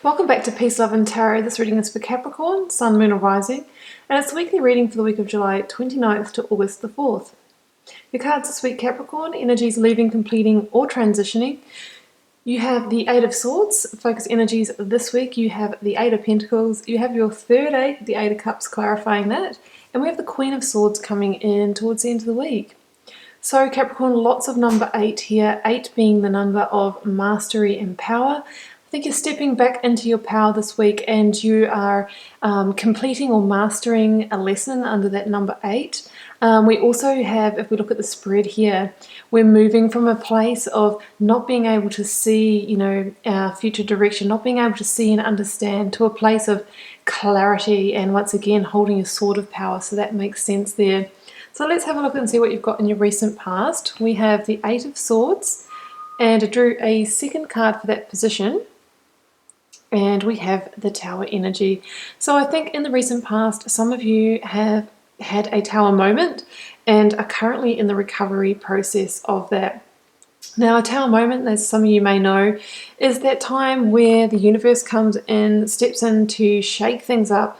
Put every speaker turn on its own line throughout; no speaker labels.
Welcome back to Peace, Love and Tarot. This reading is for Capricorn, Sun, Moon or Rising, and it's the weekly reading for the week of July 29th to August the 4th. Your cards this week, Capricorn, energies leaving, completing or transitioning. You have the Eight of Swords, focus energies this week. You have the Eight of Pentacles. You have your third Eight, the Eight of Cups, clarifying that. And we have the Queen of Swords coming in towards the end of the week. So Capricorn, lots of number 8 here, 8 being the number of mastery and power. I think you're stepping back into your power this week and you are completing or mastering a lesson under that number 8. We also have, if we look at the spread here, we're moving from a place of not being able to see, our future direction, not being able to see and understand, to a place of clarity and once again holding a sword of power. So that makes sense there. So let's have a look and see what you've got in your recent past. We have the Eight of Swords, and I drew a second card for that position. And we have the Tower energy. So I think in the recent past, some of you have had a Tower moment and are currently in the recovery process of that. Now, a Tower moment, as some of you may know, is that time where the universe comes in, steps in to shake things up,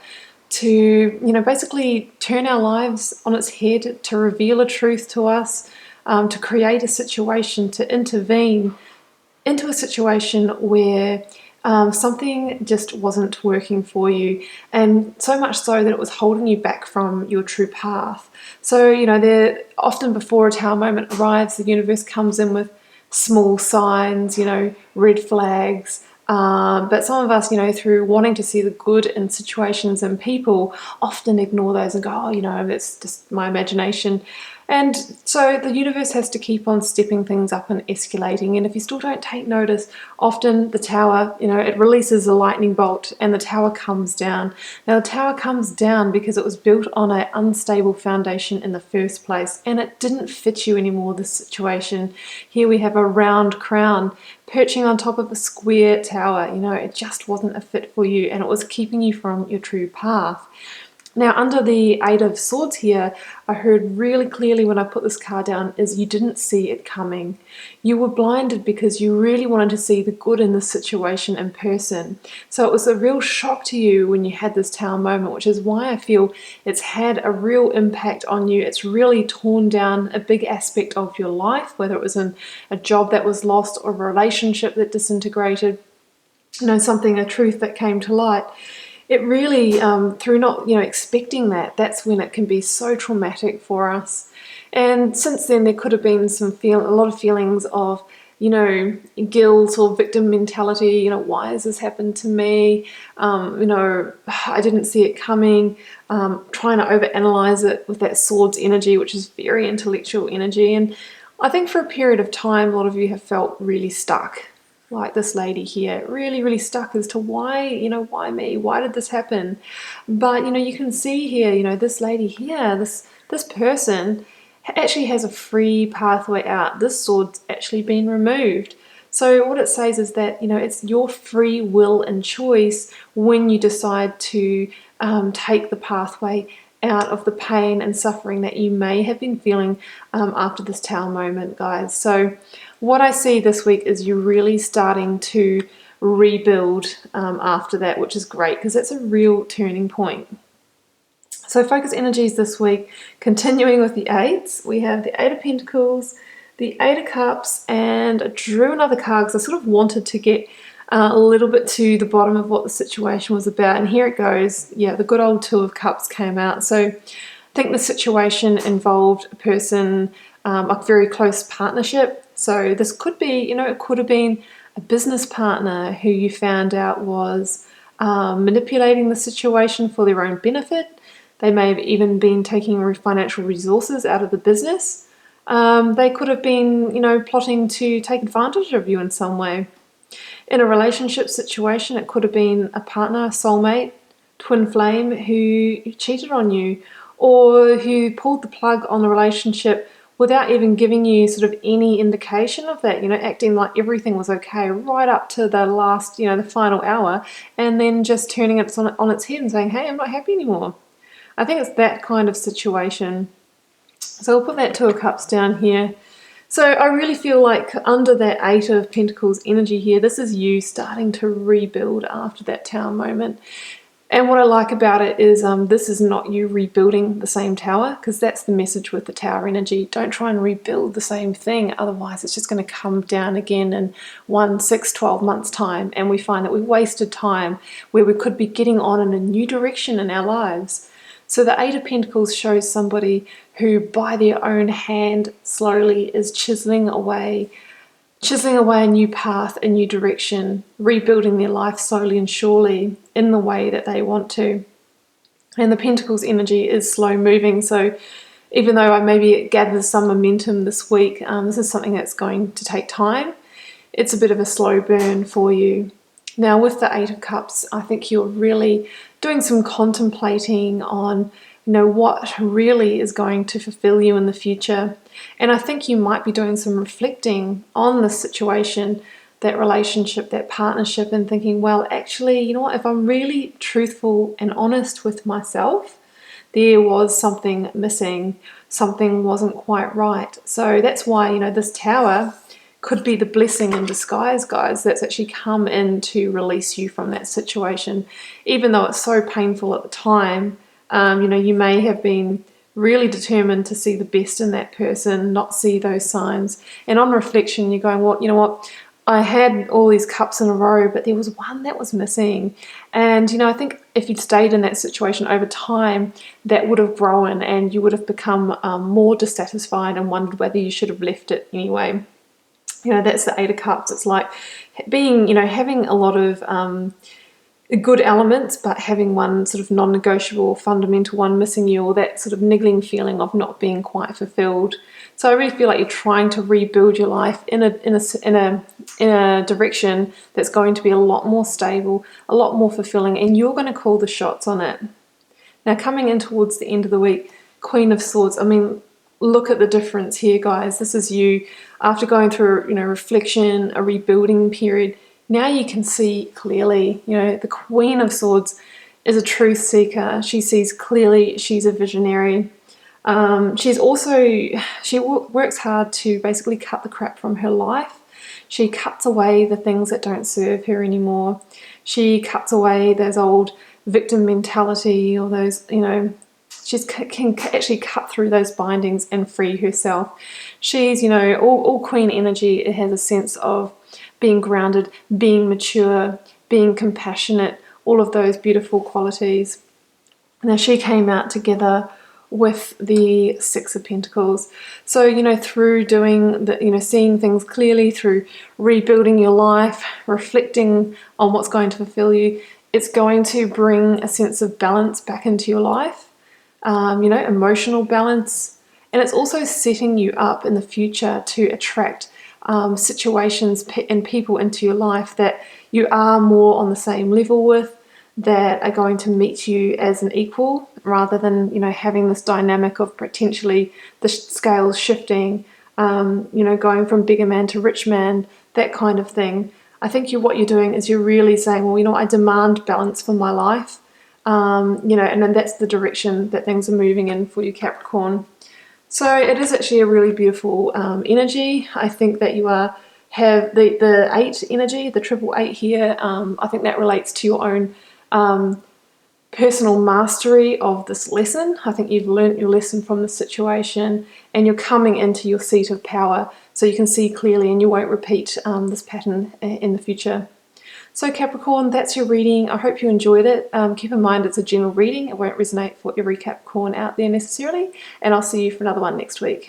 to basically turn our lives on its head, to reveal a truth to us, to create a situation, to intervene into a situation where something just wasn't working for you, and so much so that it was holding you back from your true path. So there often before a Tower moment arrives, the universe comes in with small signs, red flags. But some of us, through wanting to see the good in situations and people, often ignore those and go, oh, that's just my imagination. And so the universe has to keep on stepping things up and escalating. And if you still don't take notice, often the Tower, it releases a lightning bolt and the Tower comes down. Now, the Tower comes down because it was built on an unstable foundation in the first place, and it didn't fit you anymore, this situation. Here we have a round crown perching on top of a square tower. It just wasn't a fit for you, and it was keeping you from your true path. Now, under the Eight of Swords here, I heard really clearly when I put this card down is you didn't see it coming. You were blinded because you really wanted to see the good in this situation in person. So it was a real shock to you when you had this Tower moment, which is why I feel it's had a real impact on you. It's really torn down a big aspect of your life, whether it was in a job that was lost or a relationship that disintegrated, a truth that came to light. It really, through not, expecting that's when it can be so traumatic for us. And since then, there could have been a lot of feelings of, guilt or victim mentality. Why has this happened to me? I didn't see it coming. Trying to overanalyze it with that Swords energy, which is very intellectual energy. And I think for a period of time, a lot of you have felt really stuck. Like this lady here, really, really stuck as to why, why me? Why did this happen? But, you can see here, this lady here, this person actually has a free pathway out. This sword's actually been removed. So what it says is that, it's your free will and choice when you decide to take the pathway out of the pain and suffering that you may have been feeling after this Tower moment, guys. So what I see this week is you're really starting to rebuild after that, which is great because that's a real turning point. So focus energies this week, continuing with the eights. We have the Eight of Pentacles, the Eight of Cups, and I drew another card because I sort of wanted to get a little bit to the bottom of what the situation was about. And here it goes. Yeah, the good old Two of Cups came out. So I think the situation involved a person, a very close partnership. So this could be, it could have been a business partner who you found out was manipulating the situation for their own benefit. They may have even been taking financial resources out of the business. They could have been, plotting to take advantage of you in some way. In a relationship situation, it could have been a partner, soulmate, twin flame who cheated on you or who pulled the plug on the relationship without even giving you sort of any indication of that, acting like everything was okay right up to the last, the final hour, and then just turning it on its head and saying, hey, I'm not happy anymore. I think it's that kind of situation. So we'll put that Two of Cups down here. So I really feel like under that Eight of Pentacles energy here, this is you starting to rebuild after that tower moment. And what I like about it is this is not you rebuilding the same tower, because that's the message with the tower energy. Don't try and rebuild the same thing, otherwise it's just going to come down again in 1, 6, 12 months time, and we find that we wasted time where we could be getting on in a new direction in our lives. So the Eight of Pentacles shows somebody who by their own hand slowly is chiseling away a new path, a new direction, rebuilding their life slowly and surely in the way that they want to. And the Pentacles energy is slow moving, so even though I maybe it gathers some momentum this week, this is something that's going to take time. It's a bit of a slow burn for you. Now with the Eight of Cups, I think you're really doing some contemplating on what really is going to fulfill you in the future. And I think you might be doing some reflecting on the situation, that relationship, that partnership, and thinking, well, actually, you know what, if I'm really truthful and honest with myself, there was something missing, something wasn't quite right. So that's why, this tower could be the blessing in disguise, guys, that's actually come in to release you from that situation. Even though it's so painful at the time, you may have been really determined to see the best in that person, not see those signs. And on reflection, you're going, well, you know what? I had all these cups in a row, but there was one that was missing. And, I think if you'd stayed in that situation over time, that would have grown and you would have become more dissatisfied and wondered whether you should have left it anyway. That's the Eight of Cups. It's like being, having a lot of good elements, but having one sort of non-negotiable, fundamental one missing you, or that sort of niggling feeling of not being quite fulfilled. So I really feel like you're trying to rebuild your life in a direction that's going to be a lot more stable, a lot more fulfilling, and you're going to call the shots on it. Now coming in towards the end of the week, Queen of Swords. I mean, look at the difference here, guys. This is you after going through, reflection, a rebuilding period. Now you can see clearly, the Queen of Swords is a truth seeker. She sees clearly, she's a visionary. She works hard to basically cut the crap from her life. She cuts away the things that don't serve her anymore. She cuts away those old victim mentality, or those, she can actually cut through those bindings and free herself. She's, all Queen energy. It has a sense of being grounded, being mature, being compassionate, all of those beautiful qualities. Now she came out together with the Six of Pentacles. So, through doing the, seeing things clearly, through rebuilding your life, reflecting on what's going to fulfill you, it's going to bring a sense of balance back into your life, emotional balance. And it's also setting you up in the future to attract situations and people into your life that you are more on the same level with, that are going to meet you as an equal, rather than having this dynamic of potentially the scales shifting, going from bigger man to rich man, that kind of thing. I think what you're doing is you're really saying, well, I demand balance for my life, and then that's the direction that things are moving in for you, Capricorn. So it is actually a really beautiful energy. I think that you have the 8 energy, the triple 8 here. I think that relates to your own personal mastery of this lesson. I think you've learnt your lesson from the situation, and you're coming into your seat of power, so you can see clearly and you won't repeat this pattern in the future. So Capricorn, that's your reading. I hope you enjoyed it. Keep in mind it's a general reading. It won't resonate for every Capricorn out there necessarily, and I'll see you for another one next week.